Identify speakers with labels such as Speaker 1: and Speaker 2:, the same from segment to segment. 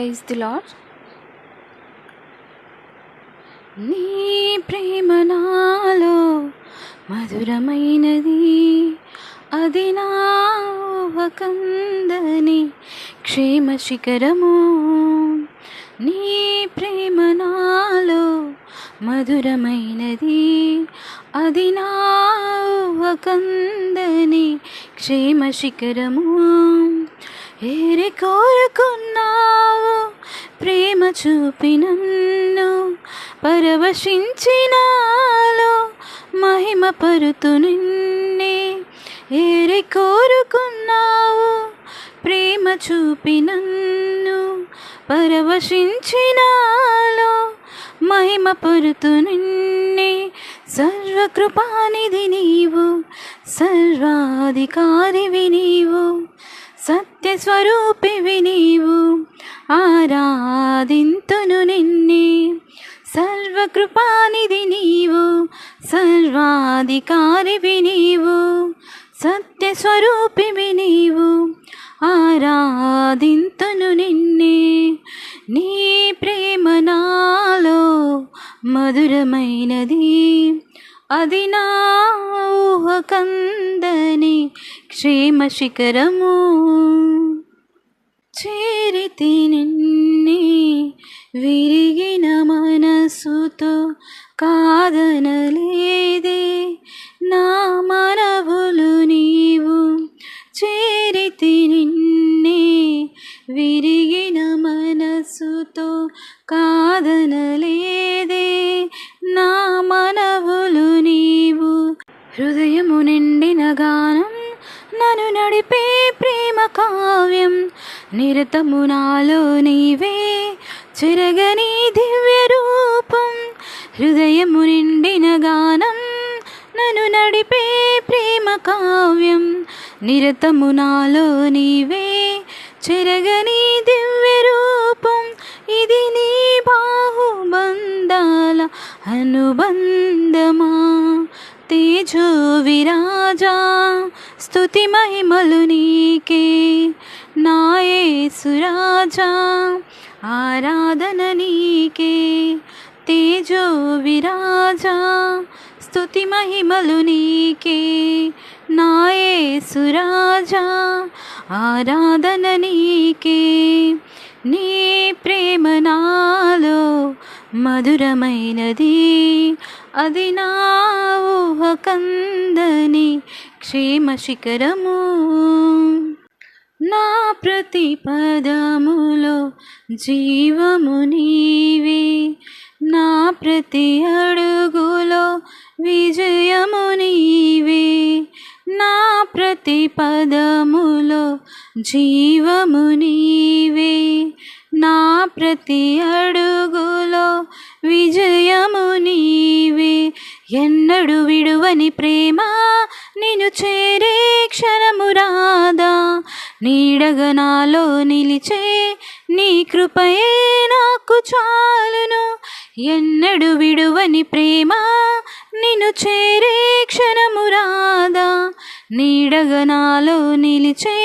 Speaker 1: Praise the lord. నీ ప్రేమ నాలో మధురమైనది, అది నా ఊహకందని క్షేమ శిఖరము. నీ ప్రేమ నాలో మధురమైనది, అది నా ఊహకందని క్షేమ శిఖరము. ఏరి కోరుకున్నావు ప్రేమ చూపి నన్ను పరవశించినాలో మహిమ పరుతు నిన్నే. ఏరి కోరుకున్నావు ప్రేమ చూపి నన్ను పరవశించినాలో మహిమ పరుతు నిన్నే. సర్వకృపానిధి నీవు, సర్వాధికారివి నీవు, సత్యస్వరూపివి నీవు, ఆరాధింతును నిన్నే. సర్వకృపానిధి నీవు, సర్వాధికారివి నీవు, సత్యస్వరూపివి నీవు, ఆరాధింతును నిన్నే. నీ ప్రేమ నాలో మధురమైనది, అది నా ఊహకందని క్షేమ శిఖరము. చేరితి నిన్నే విరిగిన మనసుతో కాదనలేదే నా మనవులు నీవు. చేరితి నిన్నే విరిగిన మనసుతో కాదనలేదే నా మనవులు నీవు. హృదయము నిండిన గానం నన్ను నడిపే ప్రేమ కావ్యం, నిరతము నాలో నీవే చెరగని దివ్య రూపం. హృదయము నిండిన గానం నన్ను నడిపే ప్రేమ కావ్యం, నిరతము నాలో నీవే చెరగని దివ్య రూపం. ఇది నీ బాహుబంధాల అనుబంధమా, తేజో విరాజా స్తుతి మహిమలు నీకే. నా యేసు రాజా ఆరాధన నీకే. తేజో విరాజా స్తుతి మహిమలు నీకే. నా యేసు రాజా ఆరాధన నీకే. నీ ప్రేమ నాలో మధురమైనది, అది నా ఊహకందని క్షేమ శిఖరము. నా ప్రతి పదములో జీవము నీవే, నా ప్రతి అడుగులో విజయము నీవే. నా ప్రతి పదములో జీవము నీవే, నా ప్రతి అడుగులో విజయము నీవే. ఎన్నడు విడువని ప్రేమ నిన్ను చేరే క్షణము రాదా, నీడగా నాలో నిలిచే నీ కృపయే నాకు చాలును. ఎన్నడు విడువని ప్రేమ నిన్ను చేరే క్షణము రాదా, నీడగా నాలో నిలిచే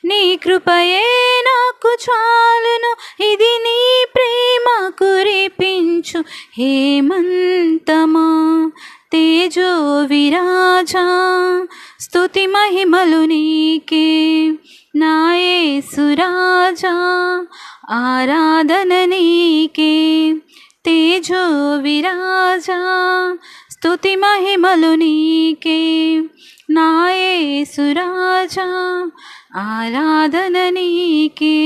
Speaker 1: నీ కృపయే నాకు చాలును. ఇది నీ ప్రేమ కురిపించు హేమంతమా, తేజో విరాజా స్తుతి మహిమలు నీకే. నా యేసు రాజా ఆరాధన నీకే. తేజో విరాజా స్తుతి మహిమలు నీకే. నా యేసు రాజా ఆరాధన నీకే.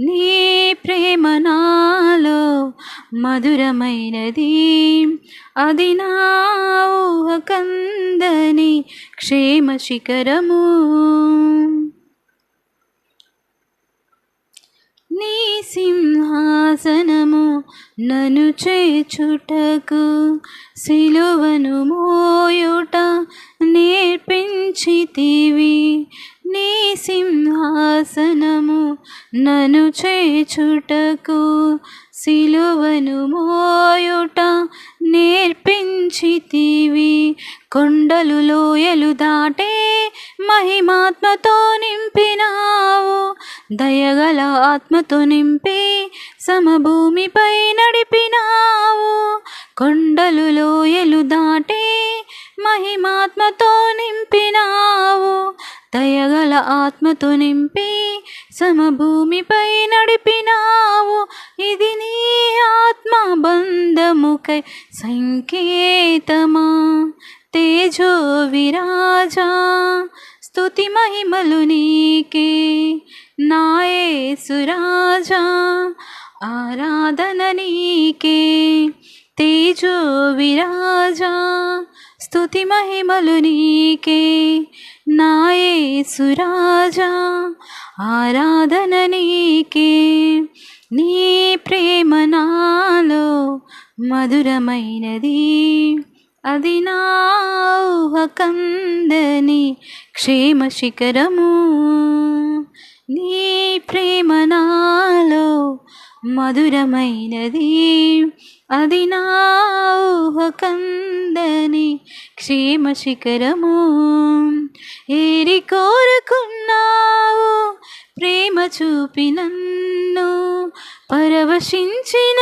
Speaker 1: నీ ప్రేమ నాలో మధురమైనది, అది నా ఊహకందని క్షేమ శిఖరము. నీ సింహాసనము నన్ను చేర్చుటకు సిలువను మోయుట నేర్పించితివి. నీ సింహాసనము నన్ను చేర్చుటకు సిలువను మోయుట నేర్పించితివి. కొండలు లోయలు దాటే మహిమాత్మతో నింపినావు, దయగల ఆత్మతో నింపి సమభూమిపై నడిపినావు. కొండలు లోయలు దాటి మహిమాత్మతో నింపినావు. దయగల ఆత్మతో నింపి సమభూమిపై నడిపినావు. ఇది నీ ఆత్మ బంధముకై సంకేతమా. తేజో విరాజా స్తుతి మహిమలు నీకే నా యేసురాజా, ఆరాధన నీకే. తేజో విరాజా స్తుతి మహిమలు నీకే నా యేసురాజా, ఆరాధన నీకే. నీ ప్రేమ నాలో మధురమైనది, అది నా ఊహకందని క్షేమ శిఖరము. నీ ప్రేమ నాలో మధురమైనది, అది నా ఊహకందని క్షేమ శిఖరము. ఏరి కోరుకున్నావు ప్రేమ చూపి నన్ను, పరవశించినాలో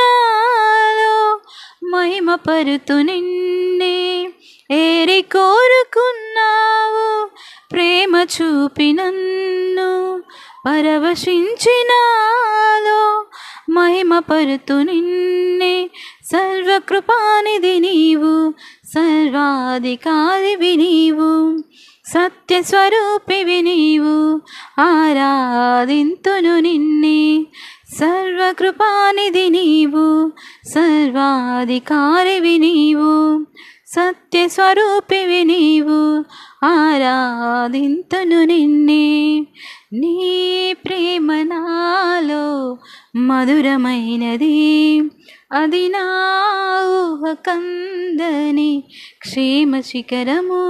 Speaker 1: మహిమ పరుతు నిన్నే. ఏరి కోరుకున్నావు ప్రేమ చూపి నన్ను, పరవశించినాలో మహిమ పరుతు నిన్నే. సర్వకృపానిధి నీవు, సర్వాధికారివి నీవు, సత్యస్వరూపివి నీవు, ఆరాధింతును నిన్నే. సర్వకృపానిధి నీవు, సర్వాధికారివి నీవు, సత్యస్వరూపివి నీవు, ఆరాధింతును నిన్నే. నీ ప్రేమ నాలో మధురమైనది, అది నా ఊహకందని క్షేమ శిఖరము.